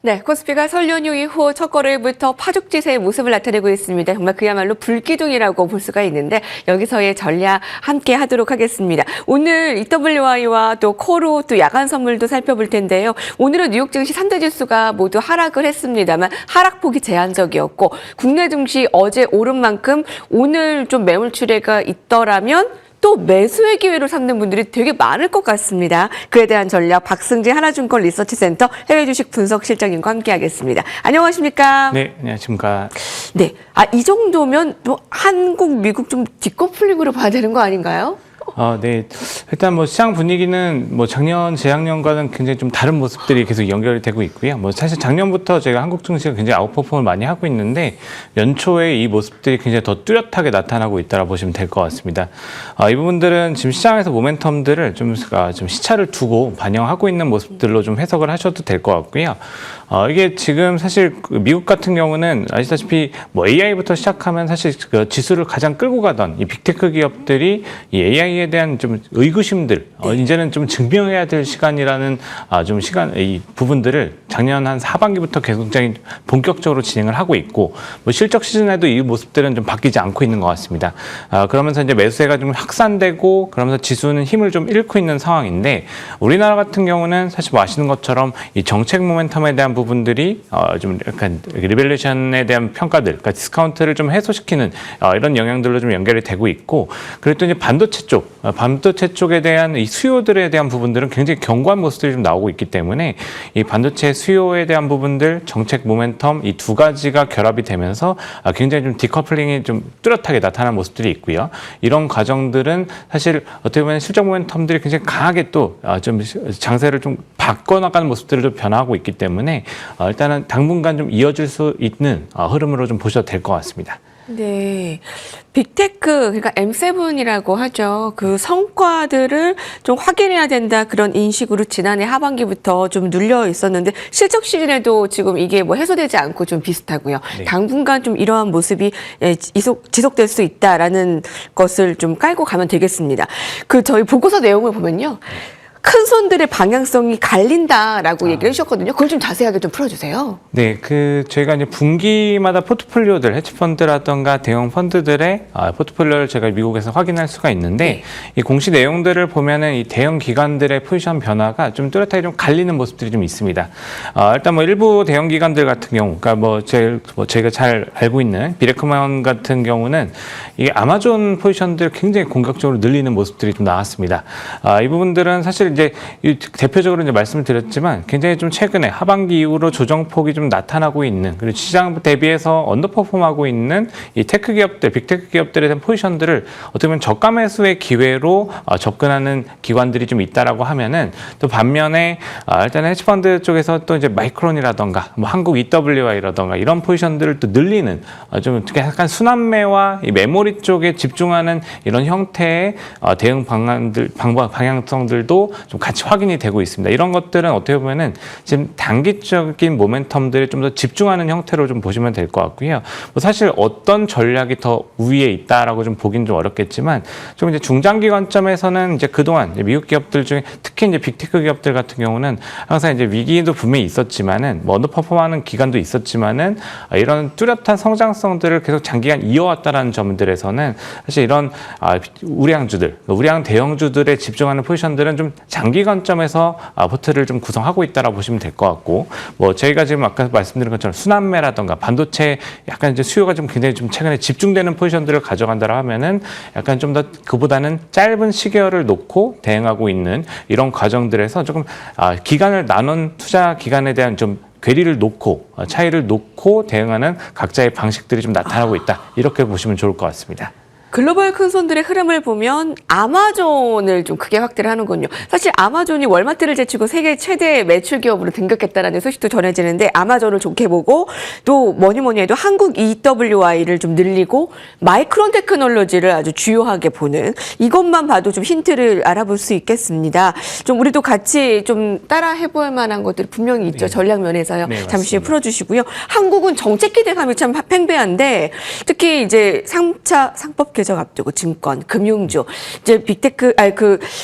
네, 코스피가 설 연휴 이후 첫 거래일부터 파죽지세의 모습을 나타내고 있습니다. 정말 그야말로 불기둥이라고 볼 수가 있는데 여기서의 전략 함께 하도록 하겠습니다. 오늘 EWI와 또 코로 또 야간 선물도 살펴볼 텐데요. 오늘은 뉴욕 증시 3대 지수가 모두 하락을 했습니다만 하락폭이 제한적이었고 국내 증시 어제 오른 만큼 오늘 좀 매물 출회가 있더라면 또 매수의 기회로 삼는 분들이 되게 많을 것 같습니다. 그에 대한 전략 박승진 하나증권 리서치센터 해외주식 분석실장님과 함께하겠습니다. 안녕하십니까? 네, 안녕하십니까? 네, 이 정도면 또 한국, 미국 좀 디커플링으로 봐야 되는 거 아닌가요? 네. 일단 뭐 시장 분위기는 뭐 작년, 재작년과는 굉장히 좀 다른 모습들이 계속 연결이 되고 있고요. 뭐 사실 작년부터 제가 한국 증시가 굉장히 아웃퍼폼을 많이 하고 있는데 연초에 이 모습들이 굉장히 더 뚜렷하게 나타나고 있다라 보시면 될 것 같습니다. 이 부분들은 지금 시장에서 모멘텀들을 좀 시차를 두고 반영하고 있는 모습들로 좀 해석을 하셔도 될 것 같고요. 이게 지금 사실 미국 같은 경우는 아시다시피 뭐 AI부터 시작하면 사실 그 지수를 가장 끌고 가던 이 빅테크 기업들이 이 AI에 대한 좀 의구심들, 이제는 좀 증명해야 될 시간이라는 이 부분들을 작년 한 하반기부터 굉장히 본격적으로 진행을 하고 있고, 뭐 실적 시즌에도 이 모습들은 좀 바뀌지 않고 있는 것 같습니다. 그러면서 이제 매수세가 좀 확산되고, 그러면서 지수는 힘을 좀 잃고 있는 상황인데, 우리나라 같은 경우는 사실 뭐 아시는 것처럼 이 정책 모멘텀에 대한 부분들이 좀 약간 리밸류에이션에 대한 평가들, 그러니까 디스카운트를 좀 해소시키는 이런 영향들로 좀 연결이 되고 있고, 그리고 또 이제 반도체 쪽에 대한 이 수요들에 대한 부분들은 굉장히 견고한 모습들이 좀 나오고 있기 때문에 이 반도체 수요에 대한 부분들, 정책 모멘텀 이 두 가지가 결합이 되면서 굉장히 좀 디커플링이 좀 뚜렷하게 나타나는 모습들이 있고요. 이런 과정들은 사실 어떻게 보면 실적 모멘텀들이 굉장히 강하게 또 좀 장세를 좀 바꿔나가는 모습들을 좀 변화하고 있기 때문에 일단은 당분간 좀 이어질 수 있는 흐름으로 좀 보셔도 될 것 같습니다. 네. 빅테크, 그러니까 M7이라고 하죠. 그 성과들을 좀 확인해야 된다 그런 인식으로 지난해 하반기부터 좀 눌려 있었는데 실적 시즌에도 지금 이게 뭐 해소되지 않고 좀 비슷하고요. 네. 당분간 좀 이러한 모습이 지속될 수 있다라는 것을 좀 깔고 가면 되겠습니다. 저희 보고서 내용을 보면요. 큰 손들의 방향성이 갈린다라고 얘기를 해주셨거든요. 그걸 좀 자세하게 좀 풀어주세요. 네, 저희가 이제 분기마다 포트폴리오들, 헤지펀드라던가 대형 펀드들의 포트폴리오를 제가 미국에서 확인할 수가 있는데, 네. 이 공시 내용들을 보면은 이 대형 기관들의 포지션 변화가 좀 뚜렷하게 좀 갈리는 모습들이 좀 있습니다. 일단 뭐 일부 대형 기관들 같은 경우, 그러니까 저희가 잘 알고 있는 비레크먼 같은 경우는 이게 아마존 포지션들 굉장히 공격적으로 늘리는 모습들이 좀 나왔습니다. 이 부분들은 사실 이제 대표적으로 이제 말씀을 드렸지만 굉장히 좀 최근에 하반기 이후로 조정폭이 좀 나타나고 있는, 그리고 시장 대비해서 언더퍼폼하고 있는 이 테크 기업들, 빅테크 기업들에 대한 포지션들을 어떻게 보면 저가 매수의 기회로 접근하는 기관들이 좀 있다라고 하면은, 또 반면에 일단 헤지펀드 쪽에서 또 이제 마이크론이라던가 뭐 한국 EWI라던가 이런 포지션들을 또 늘리는 좀 약간 순환매와 이 메모리 쪽에 집중하는 이런 형태의 대응 방향성들도 좀 같이 확인이 되고 있습니다. 이런 것들은 어떻게 보면은 지금 단기적인 모멘텀들에 좀 더 집중하는 형태로 좀 보시면 될 것 같고요. 뭐 사실 어떤 전략이 더 우위에 있다라고 좀 보긴 좀 어렵겠지만, 좀 이제 중장기 관점에서는 이제 그동안 이제 미국 기업들 중에 특히 이제 빅테크 기업들 같은 경우는 항상 이제 위기도 분명히 있었지만은 뭐 언더퍼폼하는 기간도 있었지만은 이런 뚜렷한 성장성들을 계속 장기간 이어왔다라는 점들에서는 사실 이런 우량 대형주들에 집중하는 포지션들은 좀 장기 관점에서 포트를 좀 구성하고 있다라고 보시면 될 것 같고, 뭐 저희가 지금 아까 말씀드린 것처럼 순환매라던가 반도체 약간 이제 수요가 좀 굉장히 좀 최근에 집중되는 포지션들을 가져간다라 하면은 약간 좀 더 그보다는 짧은 시계열을 놓고 대응하고 있는 이런 과정들에서 조금 기간을 나눈 투자 기간에 대한 좀 괴리를 놓고 차이를 놓고 대응하는 각자의 방식들이 좀 나타나고 있다, 이렇게 보시면 좋을 것 같습니다. 글로벌 큰손들의 흐름을 보면 아마존을 좀 크게 확대를 하는군요. 사실 아마존이 월마트를 제치고 세계 최대 매출 기업으로 등극했다라는 소식도 전해지는데, 아마존을 좋게 보고 또 뭐니 해도 한국 EWI를 좀 늘리고 마이크론 테크놀로지를 아주 주요하게 보는, 이것만 봐도 좀 힌트를 알아볼 수 있겠습니다. 좀 우리도 같이 좀 따라 해볼 만한 것들이 분명히 있죠. 네. 전략 면에서요. 네, 잠시 후에 풀어주시고요. 한국은 정책 기대감이 참 팽배한데, 특히 이제 3차 상법 개정 앞두고 증권, 금융주, 이제 빅테크,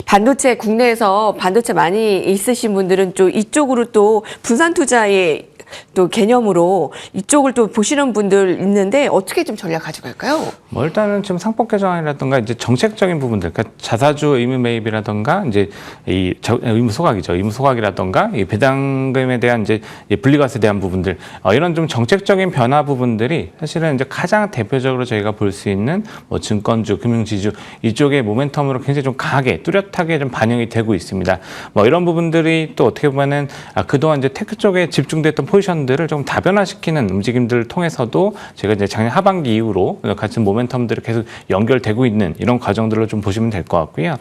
반도체, 국내에서 반도체 많이 있으신 분들은 좀 이쪽으로 또 분산 투자에 또 개념으로 이쪽을 또 보시는 분들 있는데 어떻게 좀 전략 가져갈까요? 뭐 일단은 좀 상법 개정이라든가 이제 정책적인 부분들, 그러니까 자사주 의무 매입이라든가 이제 의무 소각이죠. 의무 소각이라든가 이 배당금에 대한 이제 분리과세에 대한 부분들, 이런 좀 정책적인 변화 부분들이 사실은 이제 가장 대표적으로 저희가 볼 수 있는 뭐 증권주, 금융지주 이쪽의 모멘텀으로 굉장히 좀 강하게 뚜렷하게 좀 반영이 되고 있습니다. 뭐 이런 부분들이 또 어떻게 보면은 그동안 이제 테크 쪽에 집중됐던 포지션들을 좀 다변화시키는 움직임들을 통해서도 제가 이제 작년 하반기 이후로 같은 모멘텀들이 계속 연결되고 있는 이런 과정들로 좀 보시면 될 것 같고요.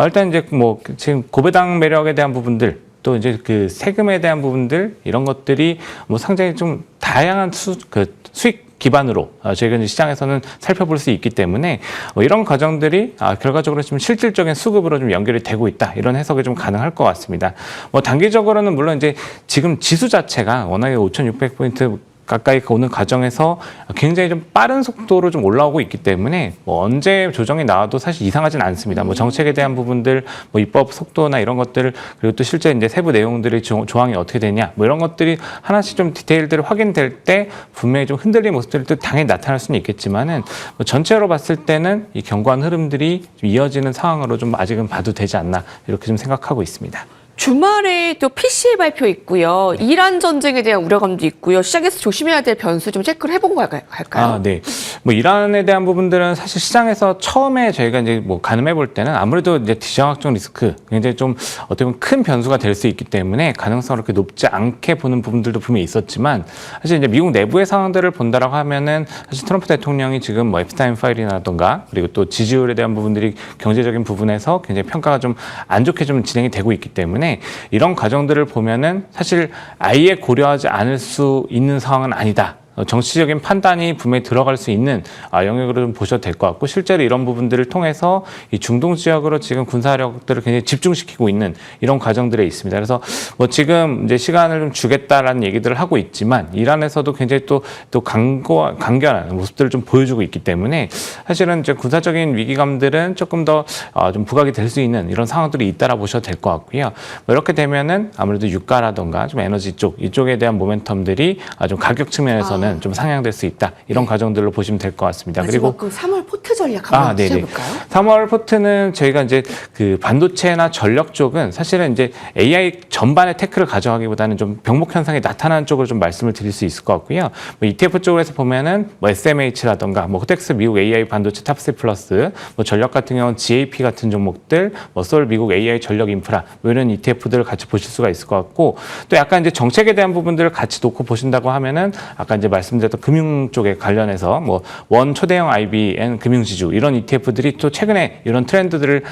일단 이제 뭐 지금 고배당 매력에 대한 부분들, 또 이제 그 세금에 대한 부분들 이런 것들이 뭐 상당히 좀 다양한 수익 기반으로 저희가 이제 시장에서는 살펴볼 수 있기 때문에 이런 과정들이 결과적으로 좀 실질적인 수급으로 좀 연결이 되고 있다, 이런 해석이 좀 가능할 것 같습니다. 뭐 단기적으로는 물론 이제 지금 지수 자체가 워낙에 5,600포인트 가까이 오는 과정에서 굉장히 좀 빠른 속도로 좀 올라오고 있기 때문에 뭐 언제 조정이 나와도 사실 이상하진 않습니다. 뭐 정책에 대한 부분들, 뭐 입법 속도나 이런 것들, 그리고 또 실제 이제 세부 내용들이 조항이 어떻게 되냐, 뭐 이런 것들이 하나씩 좀 디테일들이 확인될 때 분명히 좀 흔들리는 모습들이 또 당연히 나타날 수는 있겠지만은 뭐 전체로 봤을 때는 이 견고한 흐름들이 좀 이어지는 상황으로 좀 아직은 봐도 되지 않나, 이렇게 좀 생각하고 있습니다. 주말에 또 PCA 발표 있고요. 이란 전쟁에 대한 우려감도 있고요. 시장에서 조심해야 될 변수 좀 체크를 해보고 할까요? 네. 뭐 이란에 대한 부분들은 사실 시장에서 처음에 저희가 이제 뭐 가늠해 볼 때는 아무래도 이제 지정학적 리스크, 굉장히 좀 어떻게 보면 큰 변수가 될 수 있기 때문에 가능성이 그렇게 높지 않게 보는 부분들도 분명히 있었지만, 사실 이제 미국 내부의 상황들을 본다라고 하면은 사실 트럼프 대통령이 지금 뭐 앱스타인 파일이라던가 그리고 또 지지율에 대한 부분들이 경제적인 부분에서 굉장히 평가가 좀 안 좋게 좀 진행이 되고 있기 때문에 이런 과정들을 보면은 사실 아예 고려하지 않을 수 있는 상황은 아니다. 정치적인 판단이 분명히 들어갈 수 있는 영역으로 좀 보셔도 될 것 같고, 실제로 이런 부분들을 통해서 이 중동 지역으로 지금 군사력들을 굉장히 집중시키고 있는 이런 과정들에 있습니다. 그래서 뭐 지금 이제 시간을 좀 주겠다라는 얘기들을 하고 있지만 이란에서도 굉장히 또 강경한 모습들을 좀 보여주고 있기 때문에 사실은 이제 군사적인 위기감들은 조금 더 좀 부각이 될 수 있는 이런 상황들이 있다라 보셔도 될 것 같고요. 뭐 이렇게 되면은 아무래도 유가라던가 좀 에너지 이쪽에 대한 모멘텀들이 좀 가격 측면에서는 좀 상향될 수 있다, 이런 과정들로 보시면 될 것 같습니다. 그리고 3월 포트 전략 한번 해볼까요? 3월 포트는 저희가 이제 그 반도체나 전력 쪽은 사실은 이제 AI 전반의 테크를 가져가기보다는 좀 병목 현상이 나타나는 쪽으로 좀 말씀을 드릴 수 있을 것 같고요. 뭐 ETF 쪽에서 보면은 뭐 SMH라던가 뭐 호텍스 미국 AI 반도체 탑스 플러스, 뭐 전력 같은 경우는 GAP 같은 종목들, 뭐 솔 미국 AI 전력 인프라, 뭐 이런 ETF들을 같이 보실 수가 있을 것 같고, 또 약간 이제 정책에 대한 부분들을 같이 놓고 보신다고 하면은 아까 이제 말씀드렸던 금융 쪽에 관련해서 뭐 원 초대형 IBN 금융지주 이런 ETF들이 또 최근에 이런 트렌드들을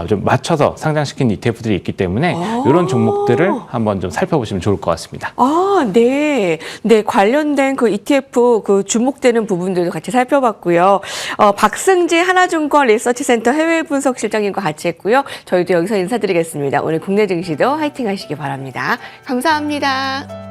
좀 맞춰서 상장시킨 ETF들이 있기 때문에 이런 종목들을 한번 좀 살펴보시면 좋을 것 같습니다. 네. 관련된 그 ETF 그 주목되는 부분들도 같이 살펴봤고요. 박승지 하나증권 리서치센터 해외 분석 실장님과 같이 했고요. 저희도 여기서 인사드리겠습니다. 오늘 국내 증시도 화이팅 하시기 바랍니다. 감사합니다.